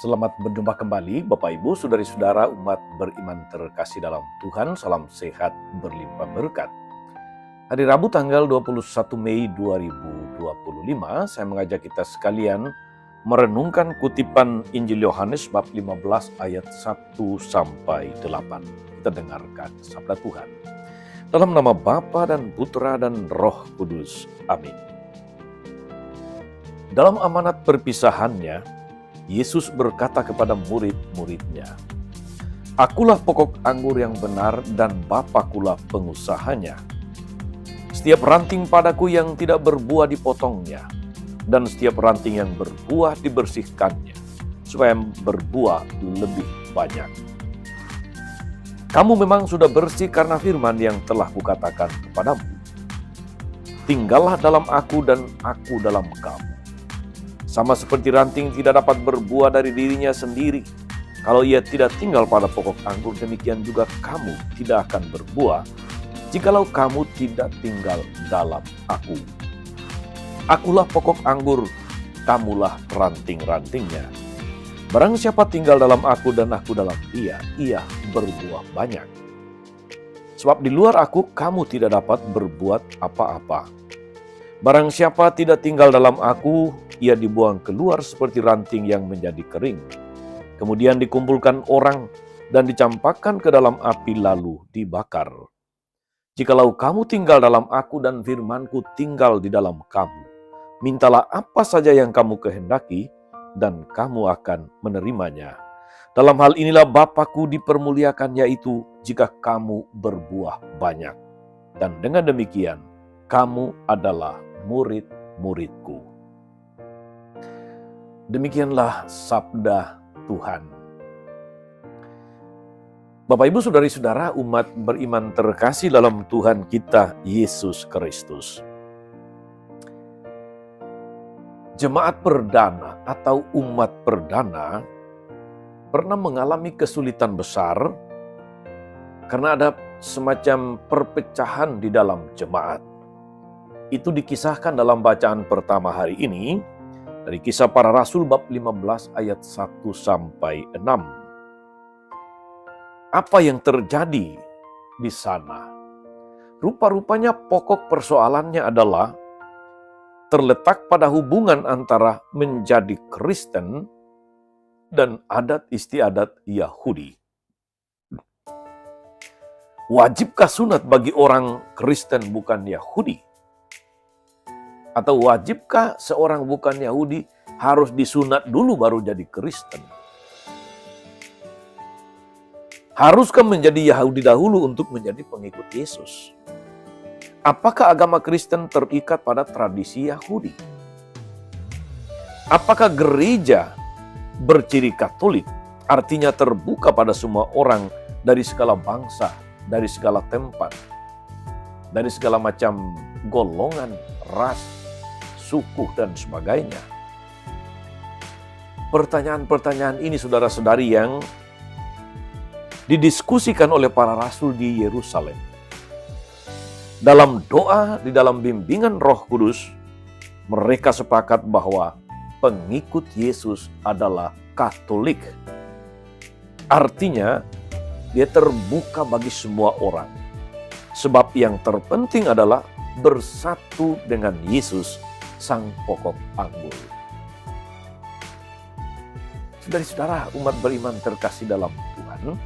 Selamat berjumpa kembali Bapak Ibu, Saudari-saudara umat beriman terkasih dalam Tuhan. Salam sehat berlimpah berkat. Hari Rabu tanggal 21 Mei 2025, saya mengajak kita sekalian merenungkan kutipan Injil Yohanes bab 15 ayat 1 sampai 8. Kita dengarkan sabda Tuhan. Dalam nama Bapa dan Putra dan Roh Kudus. Amin. Dalam amanat perpisahannya, Yesus berkata kepada murid-muridnya, "Akulah pokok anggur yang benar dan Bapakulah pengusahanya. Setiap ranting padaku yang tidak berbuah dipotongnya, dan setiap ranting yang berbuah dibersihkannya, supaya berbuah lebih banyak. Kamu memang sudah bersih karena firman yang telah kukatakan kepadamu. Tinggallah dalam aku dan aku dalam kamu. Sama seperti ranting tidak dapat berbuah dari dirinya sendiri, kalau ia tidak tinggal pada pokok anggur, demikian juga kamu tidak akan berbuah, jikalau kamu tidak tinggal dalam aku. Akulah pokok anggur, kamulah ranting-rantingnya. Barang siapa tinggal dalam aku dan aku dalam dia, ia berbuah banyak. Sebab di luar aku, kamu tidak dapat berbuat apa-apa. Barang siapa tidak tinggal dalam aku, ia dibuang keluar seperti ranting yang menjadi kering. Kemudian dikumpulkan orang dan dicampakkan ke dalam api lalu dibakar. Jikalau kamu tinggal dalam aku dan firmanku tinggal di dalam kamu, mintalah apa saja yang kamu kehendaki dan kamu akan menerimanya. Dalam hal inilah Bapa-Ku dipermuliakan, yaitu jika kamu berbuah banyak. Dan dengan demikian, kamu adalah murid-murid-Ku." Demikianlah sabda Tuhan. Bapak Ibu Saudari-saudara umat beriman terkasih dalam Tuhan kita Yesus Kristus. Jemaat perdana atau umat perdana pernah mengalami kesulitan besar karena ada semacam perpecahan di dalam jemaat. Itu dikisahkan dalam bacaan pertama hari ini dari Kisah Para Rasul bab 15 ayat 1 sampai 6. Apa yang terjadi di sana? Rupa-rupanya pokok persoalannya adalah terletak pada hubungan antara menjadi Kristen dan adat istiadat Yahudi. Wajibkah sunat bagi orang Kristen bukan Yahudi? Atau wajibkah seorang bukan Yahudi harus disunat dulu baru jadi Kristen? Haruskah menjadi Yahudi dahulu untuk menjadi pengikut Yesus? Apakah agama Kristen terikat pada tradisi Yahudi? Apakah gereja berciri Katolik, artinya terbuka pada semua orang dari segala bangsa, dari segala tempat, dari segala macam golongan, ras, suku, dan sebagainya? Pertanyaan-pertanyaan ini, saudara-saudari, yang didiskusikan oleh para rasul di Yerusalem. Dalam doa, di dalam bimbingan Roh Kudus, mereka sepakat bahwa pengikut Yesus adalah Katolik. Artinya, dia terbuka bagi semua orang. Sebab yang terpenting adalah bersatu dengan Yesus, Sang pokok anggur. Saudara-saudara umat beriman terkasih dalam Tuhan,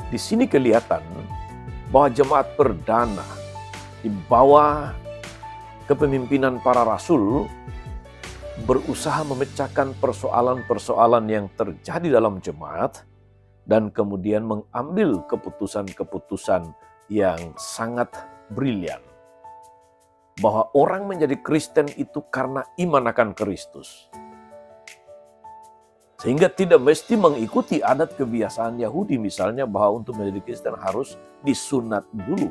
di sini kelihatan bahwa jemaat perdana di bawah kepemimpinan para rasul berusaha memecahkan persoalan-persoalan yang terjadi dalam jemaat dan kemudian mengambil keputusan-keputusan yang sangat brilian. Bahwa orang menjadi Kristen itu karena iman akan Kristus. Sehingga tidak mesti mengikuti adat kebiasaan Yahudi, misalnya bahwa untuk menjadi Kristen harus disunat dulu.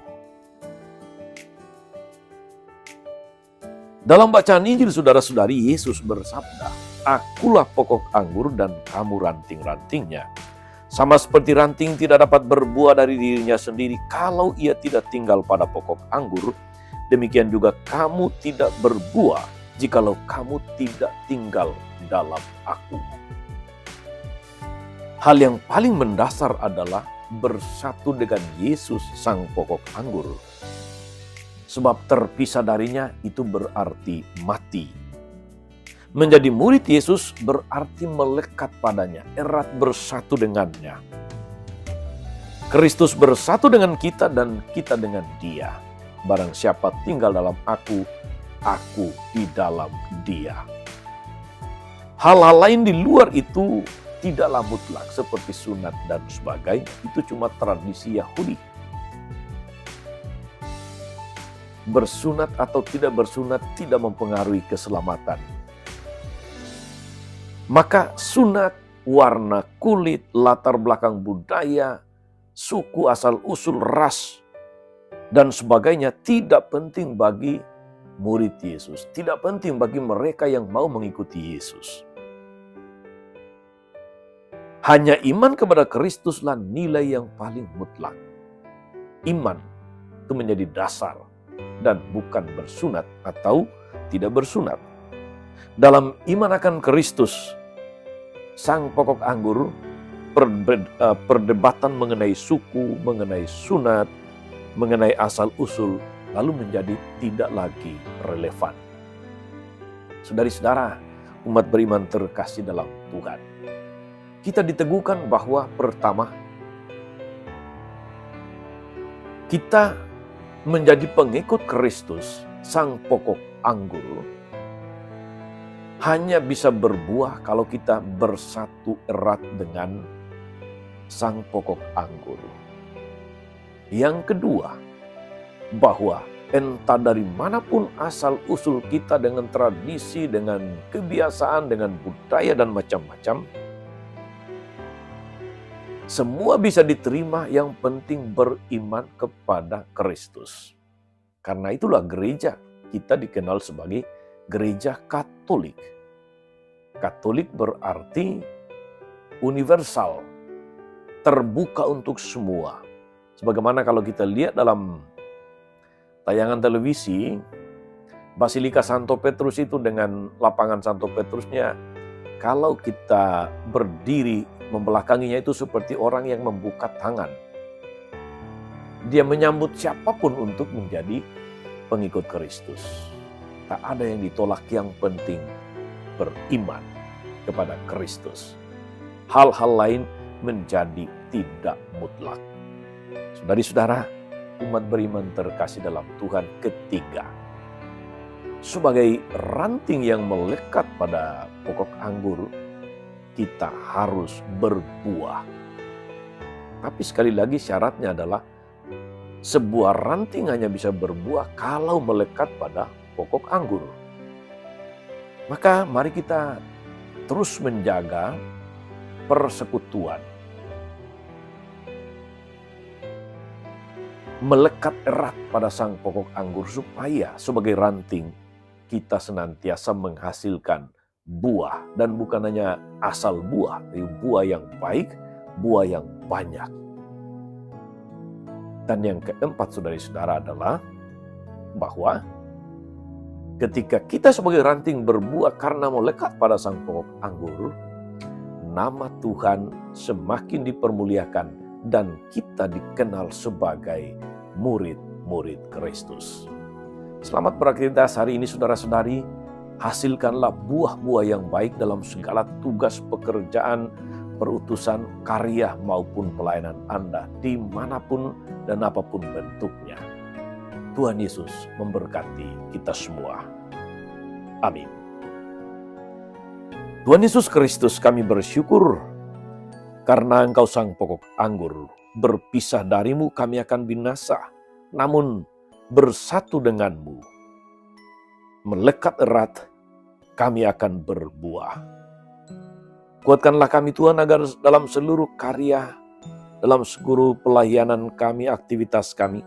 Dalam bacaan Injil, saudara-saudari, Yesus bersabda, "Akulah pokok anggur dan kamu ranting-rantingnya. Sama seperti ranting tidak dapat berbuah dari dirinya sendiri kalau ia tidak tinggal pada pokok anggur, demikian juga kamu tidak berbuah jikalau kamu tidak tinggal dalam aku." Hal yang paling mendasar adalah bersatu dengan Yesus sang pokok anggur. Sebab terpisah darinya itu berarti mati. Menjadi murid Yesus berarti melekat padanya, erat bersatu dengannya. Kristus bersatu dengan kita dan kita dengan Dia. Barang siapa tinggal dalam aku di dalam Dia. Hal-hal lain di luar itu tidaklah mutlak seperti sunat dan sebagainya. Itu cuma tradisi Yahudi. Bersunat atau tidak bersunat tidak mempengaruhi keselamatan. Maka sunat, warna kulit, latar belakang budaya, suku asal-usul, ras, dan sebagainya tidak penting bagi murid Yesus. Tidak penting bagi mereka yang mau mengikuti Yesus. Hanya iman kepada Kristuslah nilai yang paling mutlak. Iman itu menjadi dasar dan bukan bersunat atau tidak bersunat. Dalam iman akan Kristus, sang pokok anggur, perdebatan mengenai suku, mengenai sunat, mengenai asal-usul, lalu menjadi tidak lagi relevan. Saudari-saudara, umat beriman terkasih dalam Tuhan, kita diteguhkan bahwa pertama, kita menjadi pengikut Kristus, sang pokok anggur, hanya bisa berbuah kalau kita bersatu erat dengan sang pokok anggur. Yang kedua, bahwa entah dari manapun asal-usul kita dengan tradisi, dengan kebiasaan, dengan budaya dan macam-macam, semua bisa diterima, yang penting beriman kepada Kristus. Karena itulah gereja kita dikenal sebagai gereja Katolik. Katolik berarti universal, terbuka untuk semua. Sebagaimana kalau kita lihat dalam tayangan televisi, Basilika Santo Petrus itu dengan lapangan Santo Petrusnya, kalau kita berdiri membelakanginya itu seperti orang yang membuka tangan. Dia menyambut siapapun untuk menjadi pengikut Kristus. Tak ada yang ditolak, yang penting beriman kepada Kristus. Hal-hal lain menjadi tidak mutlak. Saudari-saudara, umat beriman terkasih dalam Tuhan, ketiga, sebagai ranting yang melekat pada pokok anggur, kita harus berbuah. Tapi sekali lagi syaratnya adalah sebuah ranting hanya bisa berbuah kalau melekat pada pokok anggur. Maka mari kita terus menjaga persekutuan. Melekat erat pada sang pokok anggur supaya sebagai ranting kita senantiasa menghasilkan buah. Dan bukan hanya asal buah, tapi buah yang baik, buah yang banyak. Dan yang keempat, saudari-saudara, adalah bahwa ketika kita sebagai ranting berbuah karena melekat pada sang pokok anggur, nama Tuhan semakin dipermuliakan dan kita dikenal sebagai murid-murid Kristus. Selamat beraktivitas hari ini, saudara-saudari. Hasilkanlah buah-buah yang baik dalam segala tugas pekerjaan, perutusan, karya maupun pelayanan Anda dimanapun dan apapun bentuknya. Tuhan Yesus memberkati kita semua. Amin. Tuhan Yesus Kristus, kami bersyukur karena Engkau sang pokok anggur. Berpisah darimu kami akan binasa, namun bersatu denganmu, melekat erat, kami akan berbuah. Kuatkanlah kami Tuhan agar dalam seluruh karya, dalam seluruh pelayanan kami, aktivitas kami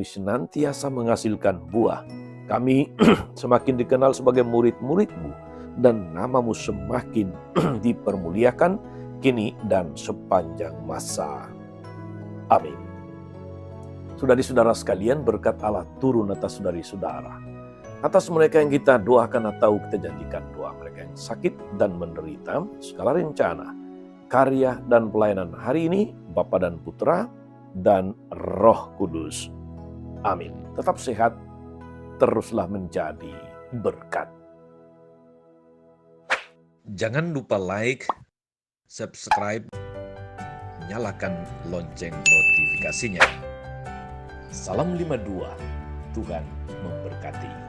senantiasa menghasilkan buah. Kami semakin dikenal sebagai murid-murid-Mu dan nama-Mu semakin dipermuliakan kini dan sepanjang masa. Amin. Saudari-saudara sekalian, berkat Allah turun atas saudari-saudara. Atas mereka yang kita doakan atau kita janjikan doa, mereka yang sakit dan menderita segala rencana karya dan pelayanan hari ini, Bapa dan Putra dan Roh Kudus. Amin. Tetap sehat, teruslah menjadi berkat. Jangan lupa like, subscribe, nyalakan lonceng notifikasinya. Salam 52, Tuhan memberkati.